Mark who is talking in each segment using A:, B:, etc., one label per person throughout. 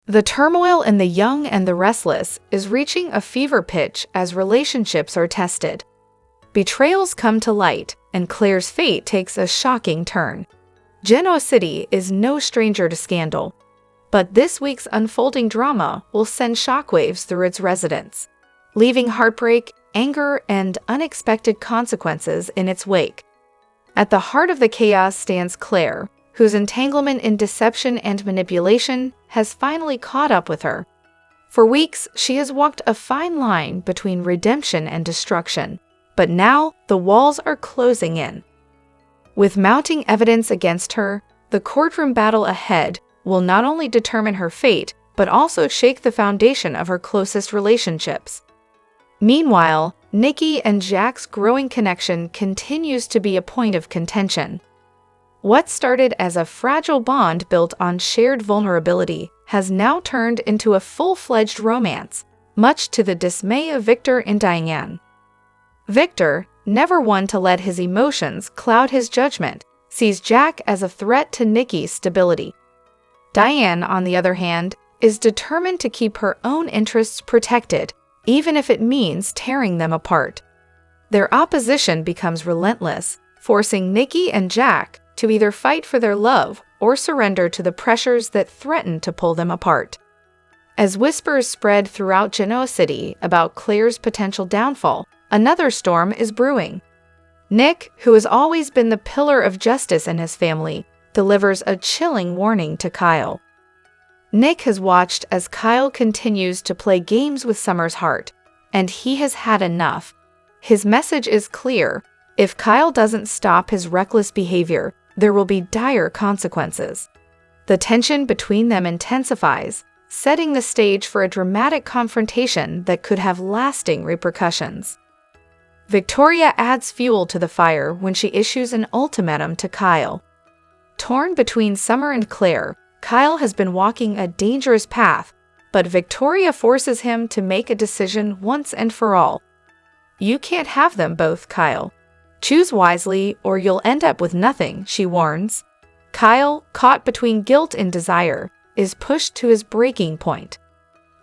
A: The turmoil in the young and the restless is reaching a fever pitch as relationships are tested. Betrayals come to light, and Claire's fate takes a shocking turn. Genoa City is no stranger to scandal, but this week's unfolding drama will send shockwaves through its residents, leaving heartbreak, anger, and unexpected consequences in its wake. At the heart of the chaos stands Claire, whose entanglement in deception and manipulation has finally caught up with her. For weeks, she has walked a fine line between redemption and destruction, but now the walls are closing in. With mounting evidence against her, the courtroom battle ahead will not only determine her fate, but also shake the foundation of her closest relationships. Meanwhile, Nikki and Jack's growing connection continues to be a point of contention. What started as a fragile bond built on shared vulnerability has now turned into a full-fledged romance, much to the dismay of Victor and Diane. Victor, never one to let his emotions cloud his judgment, sees Jack as a threat to Nikki's stability. Diane, on the other hand, is determined to keep her own interests protected, even if it means tearing them apart. Their opposition becomes relentless, forcing Nikki and Jack to either fight for their love or surrender to the pressures that threaten to pull them apart. As whispers spread throughout Genoa City about Claire's potential downfall, another storm is brewing. Nick, who has always been the pillar of justice in his family, delivers a chilling warning to Kyle. Nick has watched as Kyle continues to play games with Summer's heart, and he has had enough. His message is clear: if Kyle doesn't stop his reckless behavior, there will be dire consequences. The tension between them intensifies, setting the stage for a dramatic confrontation that could have lasting repercussions. Victoria adds fuel to the fire when she issues an ultimatum to Kyle. Torn between Summer and Claire, Kyle has been walking a dangerous path, but Victoria forces him to make a decision once and for all. You can't have them both, Kyle. Choose wisely, or you'll end up with nothing, she warns. Kyle, caught between guilt and desire, is pushed to his breaking point.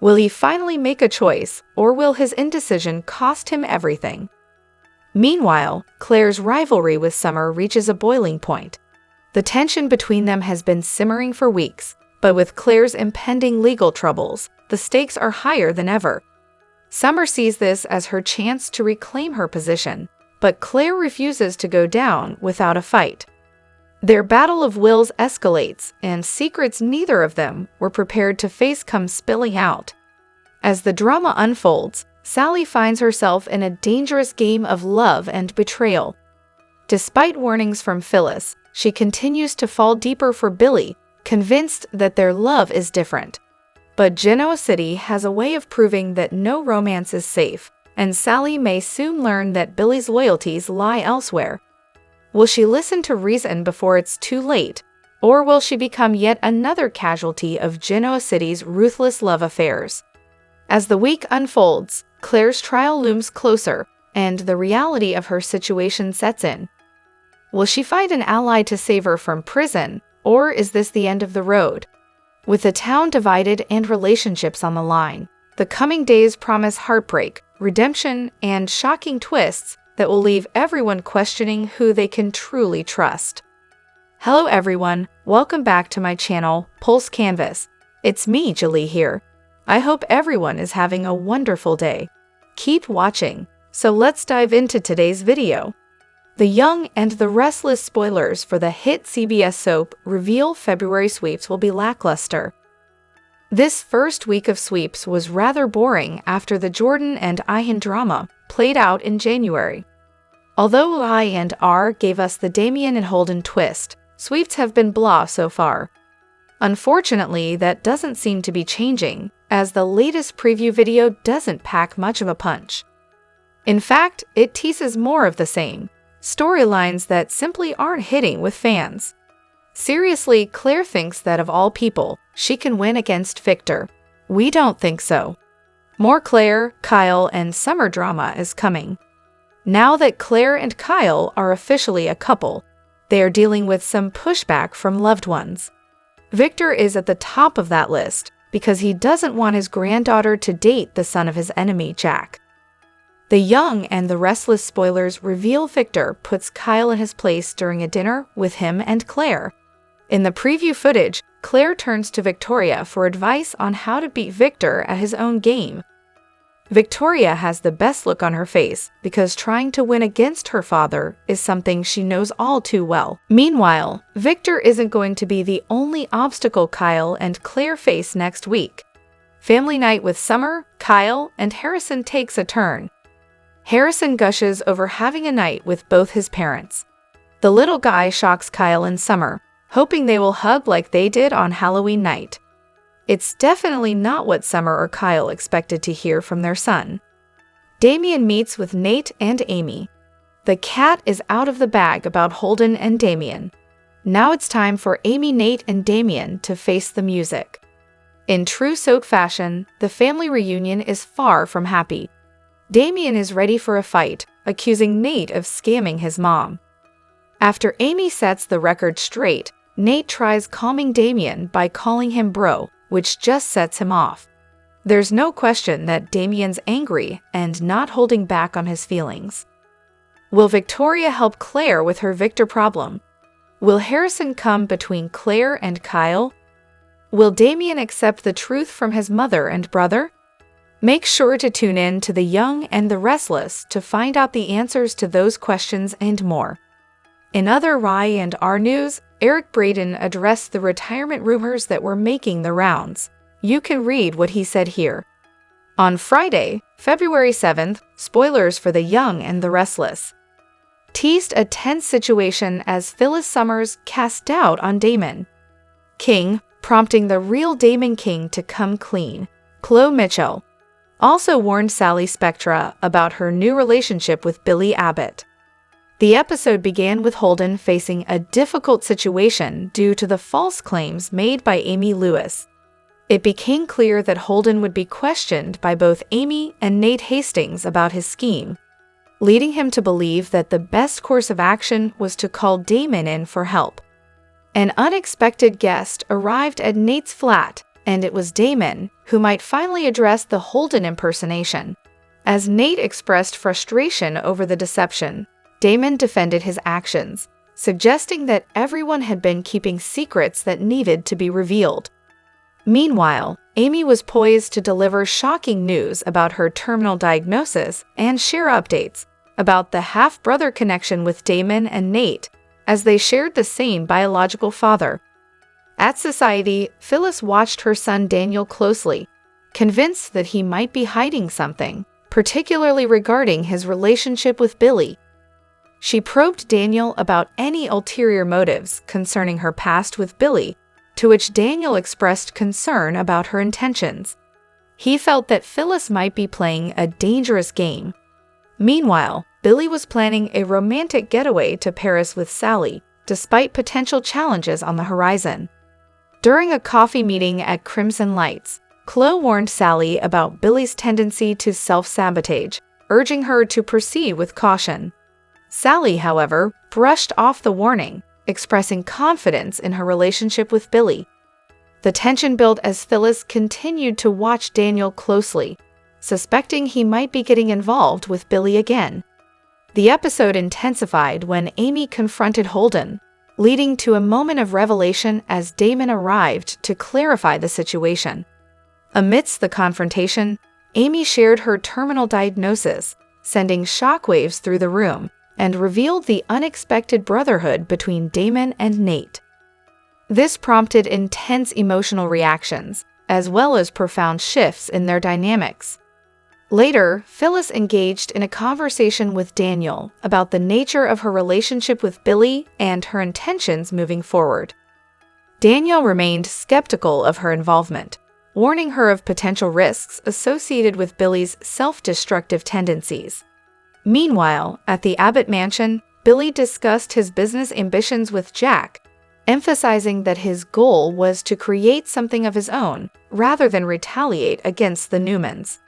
A: Will he finally make a choice, or will his indecision cost him everything? Meanwhile, Claire's rivalry with Summer reaches a boiling point. The tension between them has been simmering for weeks, but with Claire's impending legal troubles, the stakes are higher than ever. Summer sees this as her chance to reclaim her position, but Claire refuses to go down without a fight. Their battle of wills escalates, and secrets neither of them were prepared to face come spilling out. As the drama unfolds, Sally finds herself in a dangerous game of love and betrayal. Despite warnings from Phyllis, she continues to fall deeper for Billy, convinced that their love is different. But Genoa City has a way of proving that no romance is safe, and Sally may soon learn that Billy's loyalties lie elsewhere. Will she listen to reason before it's too late, or will she become yet another casualty of Genoa City's ruthless love affairs? As the week unfolds, Claire's trial looms closer, and the reality of her situation sets in. Will she find an ally to save her from prison, or is this the end of the road? With the town divided and relationships on the line, the coming days promise heartbreak, redemption, and shocking twists that will leave everyone questioning who they can truly trust. Hello everyone, welcome back to my channel, Pulse Canvas. It's me, Julie here. I hope everyone is having a wonderful day. Keep watching, so let's dive into today's video. The Young and the Restless spoilers for the hit CBS soap reveal February sweeps will be lackluster. This first week of sweeps was rather boring after the Jordan and Ihan drama played out in January. Although I and R gave us the Damien and Holden twist, sweeps have been blah so far. Unfortunately, that doesn't seem to be changing, as the latest preview video doesn't pack much of a punch. In fact, it teases more of the same, storylines that simply aren't hitting with fans. Seriously, Claire thinks that of all people, she can win against Victor. We don't think so. More Claire, Kyle, and Summer drama is coming. Now that Claire and Kyle are officially a couple, they are dealing with some pushback from loved ones. Victor is at the top of that list, because he doesn't want his granddaughter to date the son of his enemy, Jack. The Young and the Restless spoilers reveal Victor puts Kyle in his place during a dinner with him and Claire. In the preview footage, Claire turns to Victoria for advice on how to beat Victor at his own game. Victoria has the best look on her face because trying to win against her father is something she knows all too well. Meanwhile, Victor isn't going to be the only obstacle Kyle and Claire face next week. Family night with Summer, Kyle, and Harrison takes a turn. Harrison gushes over having a night with both his parents. The little guy shocks Kyle and Summer, hoping they will hug like they did on Halloween night. It's definitely not what Summer or Kyle expected to hear from their son. Damien meets with Nate and Amy. The cat is out of the bag about Holden and Damien. Now it's time for Amy, Nate, and Damien to face the music. In true soap fashion, the family reunion is far from happy. Damien is ready for a fight, accusing Nate of scamming his mom. After Amy sets the record straight, Nate tries calming Damien by calling him bro, which just sets him off. There's no question that Damien's angry and not holding back on his feelings. Will Victoria help Claire with her Victor problem? Will Harrison come between Claire and Kyle? Will Damien accept the truth from his mother and brother? Make sure to tune in to The Young and the Restless to find out the answers to those questions and more. In other R&R news, Eric Braeden addressed the retirement rumors that were making the rounds. You can read what he said here. On Friday, February 7th, spoilers for The Young and the Restless. Teased a tense situation as Phyllis Summers cast doubt on Damon King, prompting the real Damon King to come clean. Chloe Mitchell also warned Sally Spectra about her new relationship with Billy Abbott. The episode began with Holden facing a difficult situation due to the false claims made by Amy Lewis. It became clear that Holden would be questioned by both Amy and Nate Hastings about his scheme, leading him to believe that the best course of action was to call Damon in for help. An unexpected guest arrived at Nate's flat, and it was Damon who might finally address the Holden impersonation. As Nate expressed frustration over the deception, Damon defended his actions, suggesting that everyone had been keeping secrets that needed to be revealed. Meanwhile, Amy was poised to deliver shocking news about her terminal diagnosis and share updates about the half-brother connection with Damon and Nate, as they shared the same biological father. At Society, Phyllis watched her son Daniel closely, convinced that he might be hiding something, particularly regarding his relationship with Billy. She probed Daniel about any ulterior motives concerning her past with Billy, to which Daniel expressed concern about her intentions. He felt that Phyllis might be playing a dangerous game. Meanwhile, Billy was planning a romantic getaway to Paris with Sally, despite potential challenges on the horizon. During a coffee meeting at Crimson Lights, Chloe warned Sally about Billy's tendency to self-sabotage, urging her to proceed with caution. Sally, however, brushed off the warning, expressing confidence in her relationship with Billy. The tension built as Phyllis continued to watch Daniel closely, suspecting he might be getting involved with Billy again. The episode intensified when Amy confronted Holden, leading to a moment of revelation as Damon arrived to clarify the situation. Amidst the confrontation, Amy shared her terminal diagnosis, sending shockwaves through the room, and revealed the unexpected brotherhood between Damon and Nate. This prompted intense emotional reactions, as well as profound shifts in their dynamics. Later, Phyllis engaged in a conversation with Daniel about the nature of her relationship with Billy and her intentions moving forward. Daniel remained skeptical of her involvement, warning her of potential risks associated with Billy's self-destructive tendencies. Meanwhile, at the Abbott mansion, Billy discussed his business ambitions with Jack, emphasizing that his goal was to create something of his own rather than retaliate against the Newmans.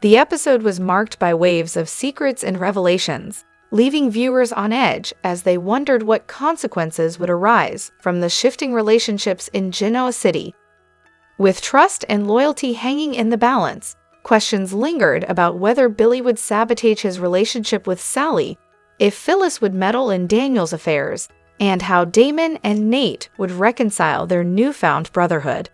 A: The episode was marked by waves of secrets and revelations, leaving viewers on edge as they wondered what consequences would arise from the shifting relationships in Genoa City. With trust and loyalty hanging in the balance, questions lingered about whether Billy would sabotage his relationship with Sally, if Phyllis would meddle in Daniel's affairs, and how Damien and Nate would reconcile their newfound brotherhood.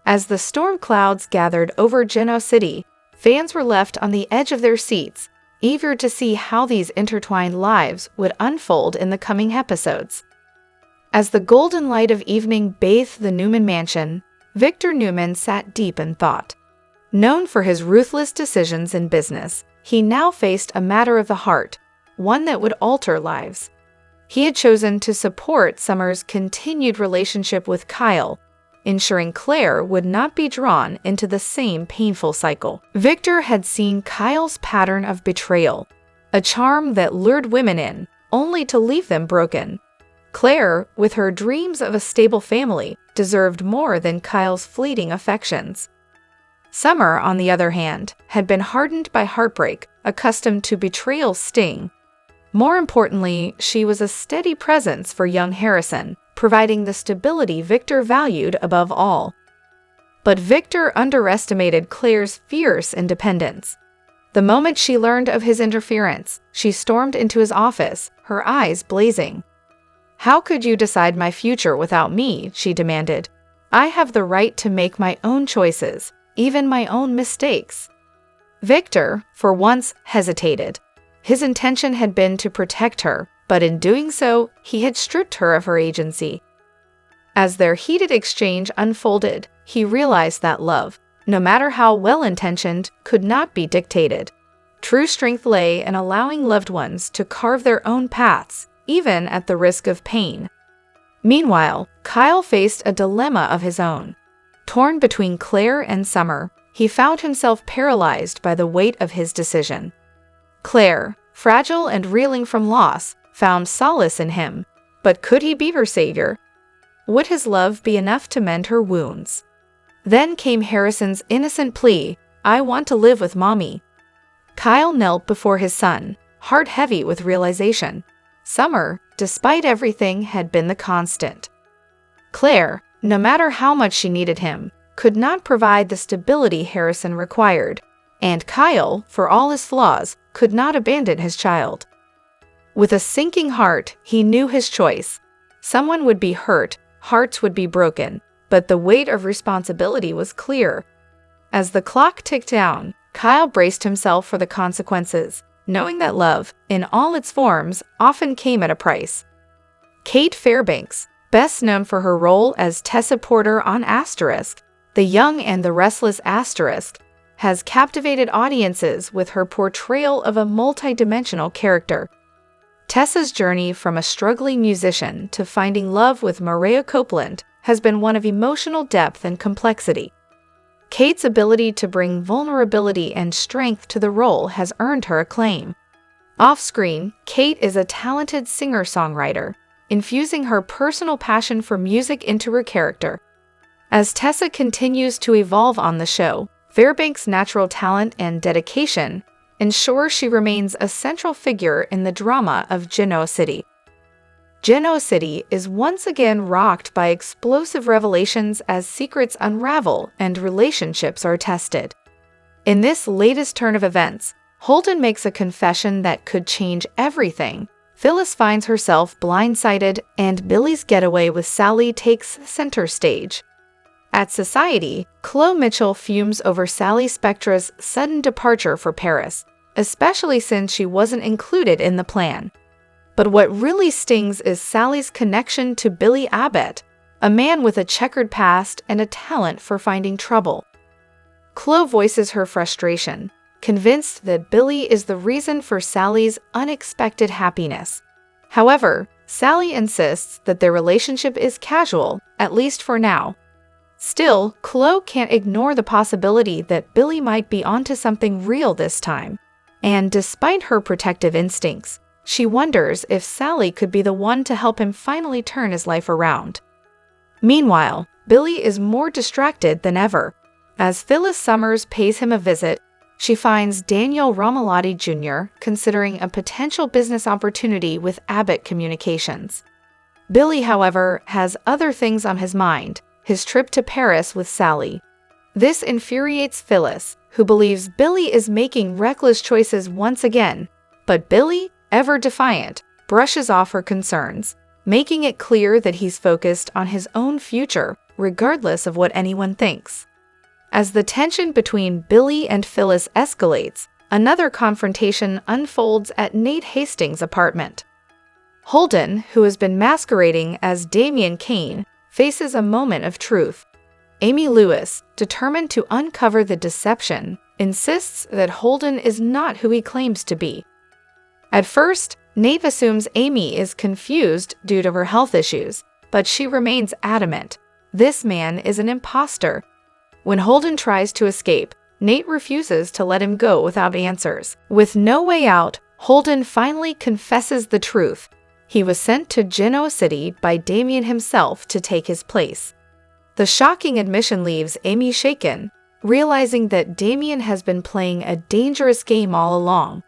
A: As the storm clouds gathered over Genoa City, fans were left on the edge of their seats, eager to see how these intertwined lives would unfold in the coming episodes. As the golden light of evening bathed the Newman mansion, Victor Newman sat deep in thought. Known for his ruthless decisions in business, he now faced a matter of the heart, one that would alter lives. He had chosen to support Summer's continued relationship with Kyle, ensuring Claire would not be drawn into the same painful cycle. Victor had seen Kyle's pattern of betrayal, a charm that lured women in, only to leave them broken. Claire, with her dreams of a stable family, deserved more than Kyle's fleeting affections. Summer, on the other hand, had been hardened by heartbreak, accustomed to betrayal's sting. More importantly, she was a steady presence for young Harrison, providing the stability Victor valued above all. But Victor underestimated Claire's fierce independence. The moment she learned of his interference, she stormed into his office, her eyes blazing. "How could you decide my future without me?" she demanded. "I have the right to make my own choices, even my own mistakes." Victor, for once, hesitated. His intention had been to protect her, but in doing so, he had stripped her of her agency. As their heated exchange unfolded, he realized that love, no matter how well-intentioned, could not be dictated. True strength lay in allowing loved ones to carve their own paths, even at the risk of pain. Meanwhile, Kyle faced a dilemma of his own. Torn between Claire and Summer, he found himself paralyzed by the weight of his decision. Claire, fragile and reeling from loss, found solace in him, but could he be her savior? Would his love be enough to mend her wounds? Then came Harrison's innocent plea, "I want to live with Mommy." Kyle knelt before his son, heart heavy with realization. Summer, despite everything, had been the constant. Claire, no matter how much she needed him, could not provide the stability Harrison required, and Kyle, for all his flaws, could not abandon his child. With a sinking heart, he knew his choice. Someone would be hurt, hearts would be broken, but the weight of responsibility was clear. As the clock ticked down, Kyle braced himself for the consequences, knowing that love, in all its forms, often came at a price. Kate Fairbanks, best known for her role as Tessa Porter on Asterisk, The Young and the Restless Asterisk, has captivated audiences with her portrayal of a multidimensional character. Tessa's journey from a struggling musician to finding love with Maria Copeland has been one of emotional depth and complexity. Kate's ability to bring vulnerability and strength to the role has earned her acclaim. Off-screen, Kate is a talented singer-songwriter, infusing her personal passion for music into her character. As Tessa continues to evolve on the show, Fairbanks' natural talent and dedication ensure she remains a central figure in the drama of Genoa City. Genoa City is once again rocked by explosive revelations as secrets unravel and relationships are tested. In this latest turn of events, Holden makes a confession that could change everything. Phyllis finds herself blindsided, and Billy's getaway with Sally takes center stage. At Society, Chloe Mitchell fumes over Sally Spectra's sudden departure for Paris, especially since she wasn't included in the plan. But what really stings is Sally's connection to Billy Abbott, a man with a checkered past and a talent for finding trouble. Chloe voices her frustration, convinced that Billy is the reason for Sally's unexpected happiness. However, Sally insists that their relationship is casual, at least for now. Still, Chloe can't ignore the possibility that Billy might be onto something real this time. And despite her protective instincts, she wonders if Sally could be the one to help him finally turn his life around. Meanwhile, Billy is more distracted than ever. As Phyllis Summers pays him a visit, she finds Daniel Romalotti Jr. considering a potential business opportunity with Abbott Communications. Billy, however, has other things on his mind, his trip to Paris with Sally. This infuriates Phyllis, who believes Billy is making reckless choices once again, but Billy, ever defiant, brushes off her concerns, making it clear that he's focused on his own future, regardless of what anyone thinks. As the tension between Billy and Phyllis escalates, another confrontation unfolds at Nate Hastings' apartment. Holden, who has been masquerading as Damien Kane, faces a moment of truth. Amy Lewis, determined to uncover the deception, insists that Holden is not who he claims to be. At first, Nate assumes Amy is confused due to her health issues, but she remains adamant. This man is an imposter. When Holden tries to escape, Nate refuses to let him go without answers. With no way out, Holden finally confesses the truth. He was sent to Genoa City by Damien himself to take his place. The shocking admission leaves Amy shaken, realizing that Damien has been playing a dangerous game all along.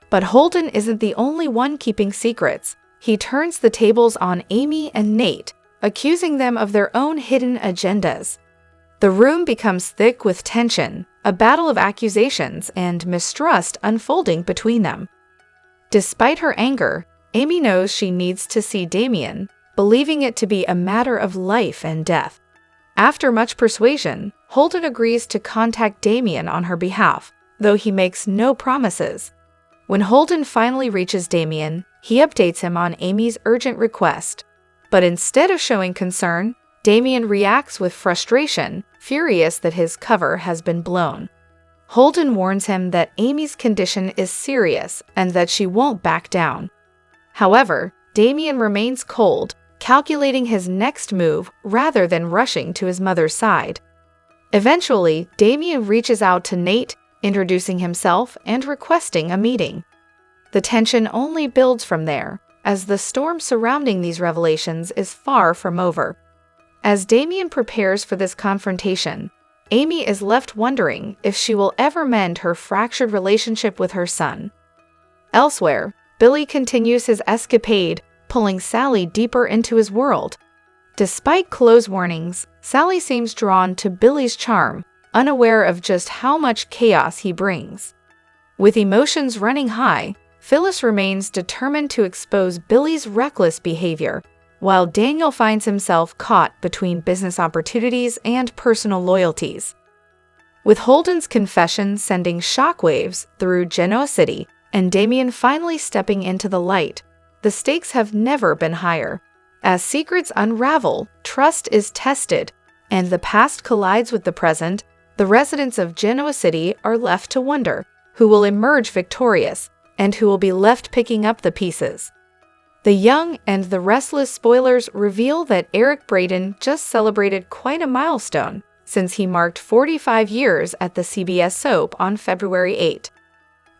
A: But Holden isn't the only one keeping secrets. He turns the tables on Amy and Nate, accusing them of their own hidden agendas. The room becomes thick with tension, a battle of accusations and mistrust unfolding between them. Despite her anger, Amy knows she needs to see Damien, believing it to be a matter of life and death. After much persuasion, Holden agrees to contact Damien on her behalf, though he makes no promises. When Holden finally reaches Damien, he updates him on Amy's urgent request. But instead of showing concern, Damien reacts with frustration, furious that his cover has been blown. Holden warns him that Amy's condition is serious and that she won't back down. However, Damien remains cold, calculating his next move rather than rushing to his mother's side. Eventually, Damien reaches out to Nate, introducing himself and requesting a meeting. The tension only builds from there, as the storm surrounding these revelations is far from over. As Damien prepares for this confrontation, Amy is left wondering if she will ever mend her fractured relationship with her son. Elsewhere, Billy continues his escapade, pulling Sally deeper into his world. Despite Chloe's warnings, Sally seems drawn to Billy's charm, unaware of just how much chaos he brings. With emotions running high, Phyllis remains determined to expose Billy's reckless behavior, while Daniel finds himself caught between business opportunities and personal loyalties. With Holden's confession sending shockwaves through Genoa City and Damien finally stepping into the light, the stakes have never been higher. As secrets unravel, trust is tested, and the past collides with the present, the residents of Genoa City are left to wonder who will emerge victorious and who will be left picking up the pieces. The Young and the Restless spoilers reveal that Eric Braeden just celebrated quite a milestone since he marked 45 years at the CBS soap on February 8.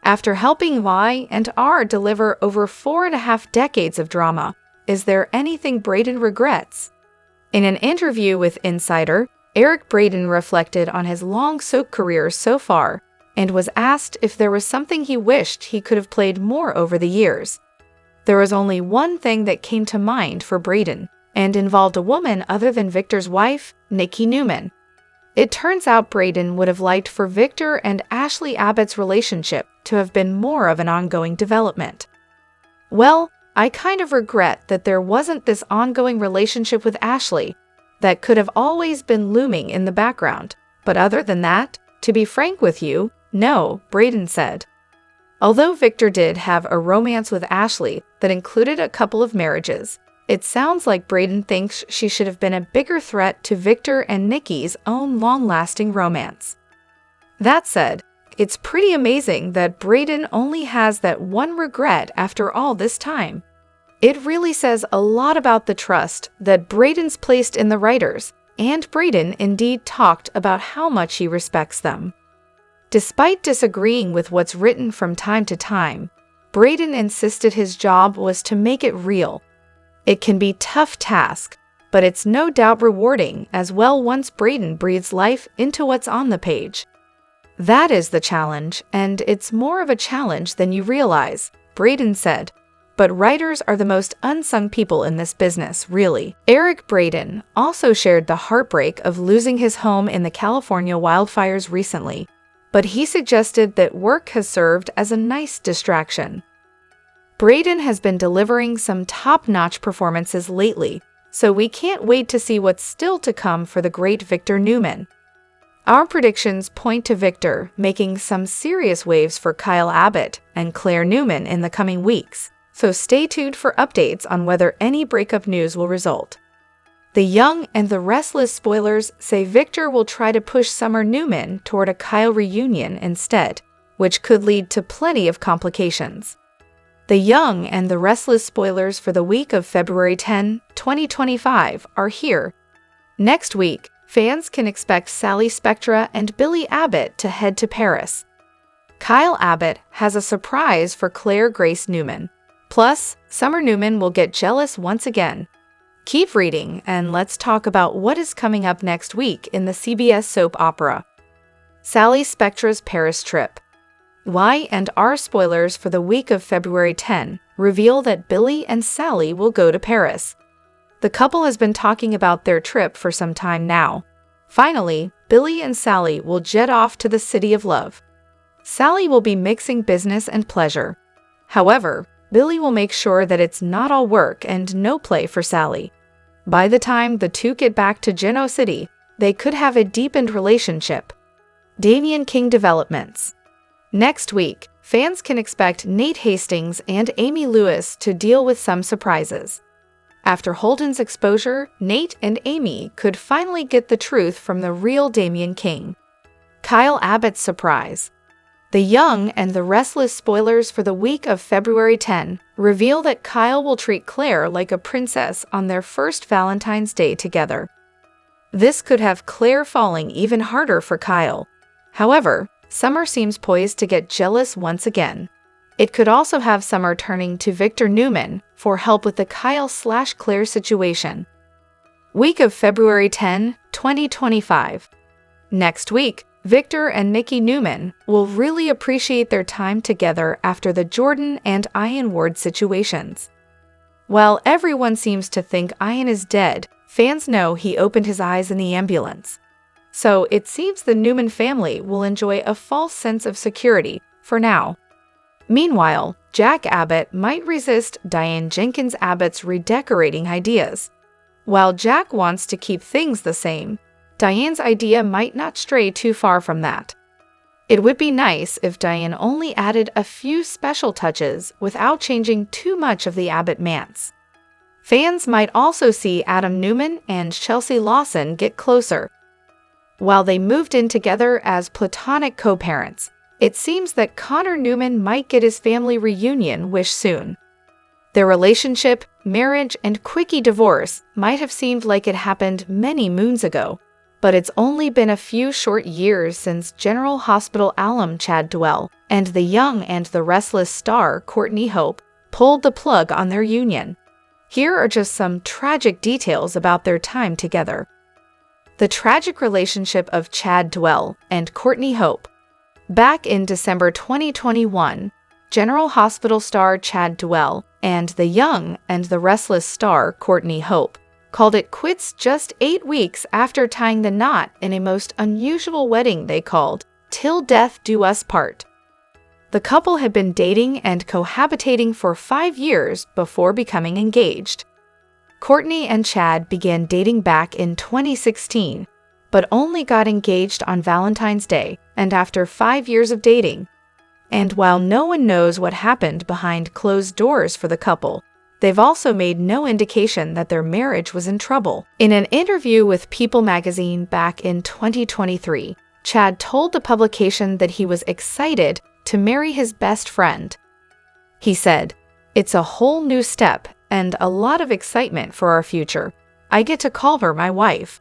A: After helping Y and R deliver over 4.5 decades of drama, is there anything Braeden regrets? In an interview with Insider, Eric Braeden reflected on his long soap career so far and was asked if there was something he wished he could have played more over the years. There was only one thing that came to mind for Braeden, and involved a woman other than Victor's wife, Nikki Newman. It turns out Braeden would have liked for Victor and Ashley Abbott's relationship to have been more of an ongoing development. Well, I kind of regret that there wasn't this ongoing relationship with Ashley that could have always been looming in the background. But other than that, to be frank with you, no, Braeden said. Although Victor did have a romance with Ashley that included a couple of marriages, it sounds like Braeden thinks she should have been a bigger threat to Victor and Nikki's own long-lasting romance. That said, it's pretty amazing that Braeden only has that one regret after all this time. It really says a lot about the trust that Braeden's placed in the writers, and Braeden indeed talked about how much he respects them. Despite disagreeing with what's written from time to time, Braeden insisted his job was to make it real. It can be a tough task, but it's no doubt rewarding as well once Braeden breathes life into what's on the page. That is the challenge, and it's more of a challenge than you realize, Braeden said. But writers are the most unsung people in this business, really. Eric Braeden also shared the heartbreak of losing his home in the California wildfires recently, but he suggested that work has served as a nice distraction. Braeden has been delivering some top-notch performances lately, so we can't wait to see what's still to come for the great Victor Newman. Our predictions point to Victor making some serious waves for Kyle Abbott and Claire Newman in the coming weeks, so stay tuned for updates on whether any breakup news will result. The Young and the Restless spoilers say Victor will try to push Summer Newman toward a Kyle reunion instead, which could lead to plenty of complications. The Young and the Restless spoilers for the week of February 10, 2025 are here. Next week, fans can expect Sally Spectra and Billy Abbott to head to Paris. Kyle Abbott has a surprise for Claire Grace Newman. Plus, Summer Newman will get jealous once again. Keep reading, and let's talk about what is coming up next week in the CBS soap opera. Sally Spectra's Paris trip. Y&R spoilers for the week of February 10 reveal that Billy and Sally will go to Paris. The couple has been talking about their trip for some time now. Finally, Billy and Sally will jet off to the city of love. Sally will be mixing business and pleasure. However, Billy will make sure that it's not all work and no play for Sally. By the time the two get back to Genoa City, they could have a deepened relationship. Damien King developments. Next week, fans can expect Nate Hastings and Amy Lewis to deal with some surprises. After Holden's exposure, Nate and Amy could finally get the truth from the real Damien King. Kyle Abbott's surprise. The Young and the Restless spoilers for the week of February 10 reveal that Kyle will treat Claire like a princess on their first Valentine's Day together. This could have Claire falling even harder for Kyle. However, Summer seems poised to get jealous once again. It could also have Summer turning to Victor Newman for help with the Kyle/Claire situation. Week of February 10, 2025. Next week, Victor and Nikki Newman will really appreciate their time together after the Jordan and Ian Ward situations. While everyone seems to think Ian is dead, fans know he opened his eyes in the ambulance. So it seems the Newman family will enjoy a false sense of security for now. Meanwhile, Jack Abbott might resist Diane Jenkins Abbott's redecorating ideas. While Jack wants to keep things the same, Diane's idea might not stray too far from that. It would be nice if Diane only added a few special touches without changing too much of the Abbott manse. Fans might also see Adam Newman and Chelsea Lawson get closer. While they moved in together as platonic co-parents, it seems that Connor Newman might get his family reunion wish soon. Their relationship, marriage, and quickie divorce might have seemed like it happened many moons ago, but it's only been a few short years since General Hospital alum Chad Dwell and the Young and the Restless star Courtney Hope pulled the plug on their union. Here are just some tragic details about their time together. The tragic relationship of Chad Dwell and Courtney Hope. Back in December 2021, General Hospital star Chad Dwell and the Young and the Restless star Courtney Hope called it quits just 8 weeks after tying the knot in a most unusual wedding they called "Till Death Do Us Part." The couple had been dating and cohabitating for 5 years before becoming engaged. Courtney and Chad began dating back in 2016, but only got engaged on Valentine's Day and after 5 years of dating. And while no one knows what happened behind closed doors for the couple, they've also made no indication that their marriage was in trouble. In an interview with People magazine back in 2023, Chad told the publication that he was excited to marry his best friend. He said, "It's a whole new step and a lot of excitement for our future. I get to call her my wife.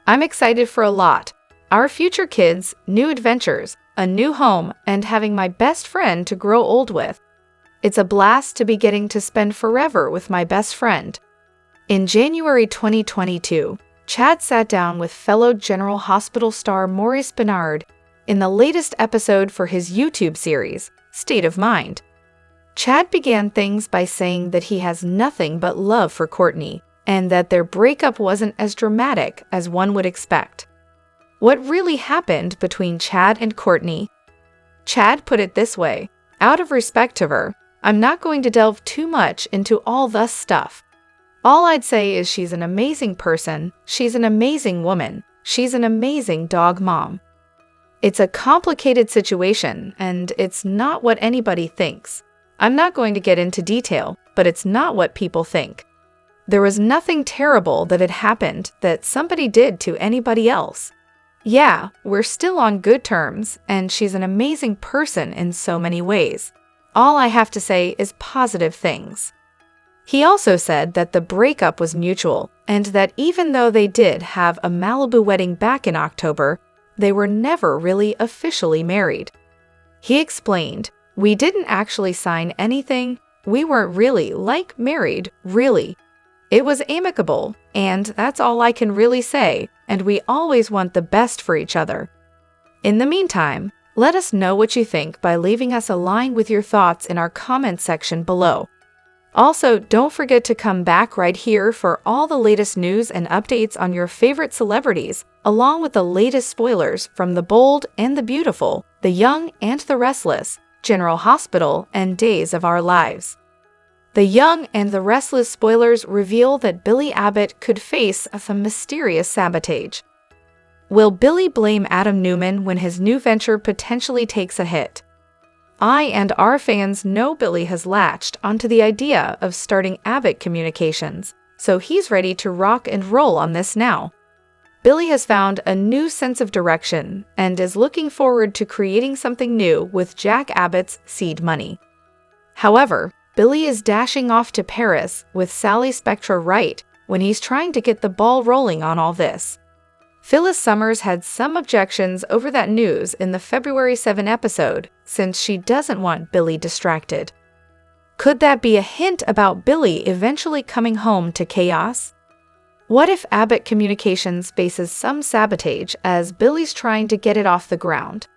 A: I'm excited for a lot. Our future kids, new adventures, a new home, and having my best friend to grow old with. It's a blast to be getting to spend forever with my best friend." In January 2022, Chad sat down with fellow General Hospital star Maurice Benard in the latest episode for his YouTube series, State of Mind. Chad began things by saying that he has nothing but love for Courtney, and that their breakup wasn't as dramatic as one would expect. What really happened between Chad and Courtney? Chad put it this way: "Out of respect to her, I'm not going to delve too much into all this stuff. All I'd say is she's an amazing person, she's an amazing woman, she's an amazing dog mom. It's a complicated situation, and it's not what anybody thinks. I'm not going to get into detail, but it's not what people think. There was nothing terrible that had happened that somebody did to anybody else. Yeah, we're still on good terms, and she's an amazing person in so many ways. All I have to say is positive things." He also said that the breakup was mutual, and that even though they did have a Malibu wedding back in October, they were never really officially married. He explained, "We didn't actually sign anything, we weren't really, married, really. It was amicable, and that's all I can really say, and we always want the best for each other." In the meantime, let us know what you think by leaving us a line with your thoughts in our comment section below. Also, don't forget to come back right here for all the latest news and updates on your favorite celebrities, along with the latest spoilers from The Bold and the Beautiful, The Young and the Restless, General Hospital, and Days of Our Lives. The Young and the Restless spoilers reveal that Billy Abbott could face some mysterious sabotage. Will Billy blame Adam Newman when his new venture potentially takes a hit? I and our fans know Billy has latched onto the idea of starting Abbott Communications, so he's ready to rock and roll on this now. Billy has found a new sense of direction and is looking forward to creating something new with Jack Abbott's seed money. However, Billy is dashing off to Paris with Sally Spectra Wright when he's trying to get the ball rolling on all this. Phyllis Summers had some objections over that news in the February 7 episode, since she doesn't want Billy distracted. Could that be a hint about Billy eventually coming home to chaos? What if Abbott Communications faces some sabotage as Billy's trying to get it off the ground?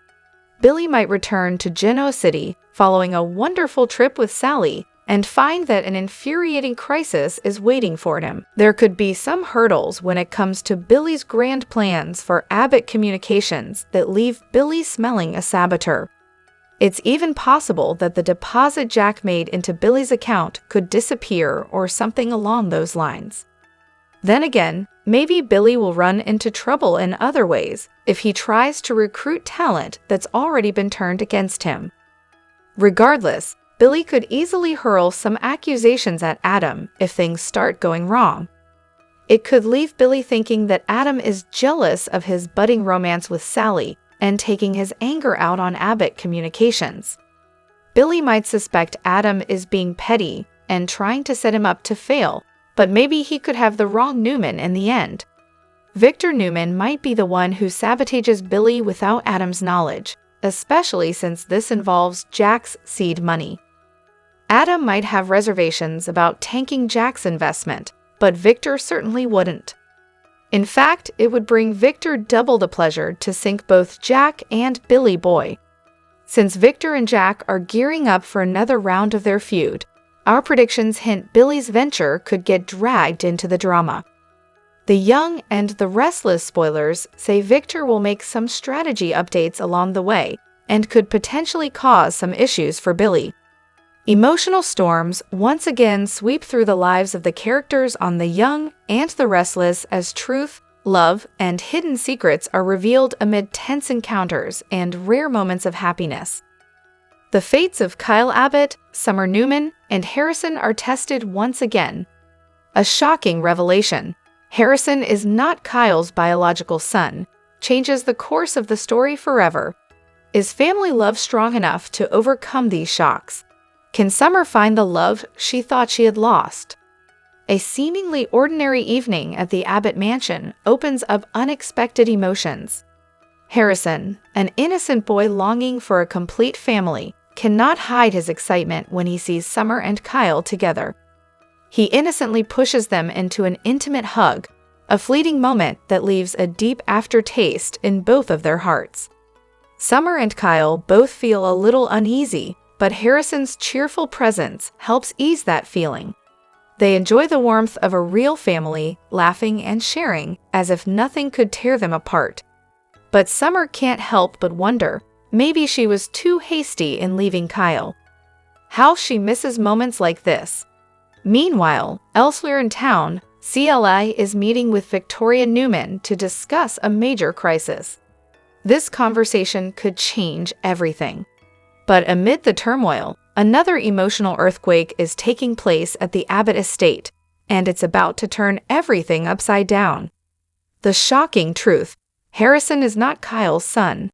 A: Billy might return to Genoa City following a wonderful trip with Sally and find that an infuriating crisis is waiting for him. There could be some hurdles when it comes to Billy's grand plans for Abbott Communications that leave Billy smelling a saboteur. It's even possible that the deposit Jack made into Billy's account could disappear or something along those lines. Then again, maybe Billy will run into trouble in other ways if he tries to recruit talent that's already been turned against him. Regardless, Billy could easily hurl some accusations at Adam if things start going wrong. It could leave Billy thinking that Adam is jealous of his budding romance with Sally and taking his anger out on Abbott Communications. Billy might suspect Adam is being petty and trying to set him up to fail, but maybe he could have the wrong Newman in the end. Victor Newman might be the one who sabotages Billy without Adam's knowledge, especially since this involves Jack's seed money. Adam might have reservations about tanking Jack's investment, but Victor certainly wouldn't. In fact, it would bring Victor double the pleasure to sink both Jack and Billy Boy. Since Victor and Jack are gearing up for another round of their feud, our predictions hint Billy's venture could get dragged into the drama. The Young and the Restless spoilers say Victor will make some strategy updates along the way and could potentially cause some issues for Billy. Emotional storms once again sweep through the lives of the characters on The Young and the Restless as truth, love, and hidden secrets are revealed amid tense encounters and rare moments of happiness. The fates of Kyle Abbott, Summer Newman, and Harrison are tested once again. A shocking revelation: Harrison is not Kyle's biological son, changes the course of the story forever. Is family love strong enough to overcome these shocks? Can Summer find the love she thought she had lost? A seemingly ordinary evening at the Abbott mansion opens up unexpected emotions. Harrison, an innocent boy longing for a complete family, cannot hide his excitement when he sees Summer and Kyle together. He innocently pushes them into an intimate hug, a fleeting moment that leaves a deep aftertaste in both of their hearts. Summer and Kyle both feel a little uneasy, but Harrison's cheerful presence helps ease that feeling. They enjoy the warmth of a real family, laughing and sharing as if nothing could tear them apart. But Summer can't help but wonder, maybe she was too hasty in leaving Kyle. How she misses moments like this. Meanwhile, elsewhere in town, CLI is meeting with Victoria Newman to discuss a major crisis. This conversation could change everything. But amid the turmoil, another emotional earthquake is taking place at the Abbott estate, and it's about to turn everything upside down. The shocking truth: Harrison is not Kyle's son.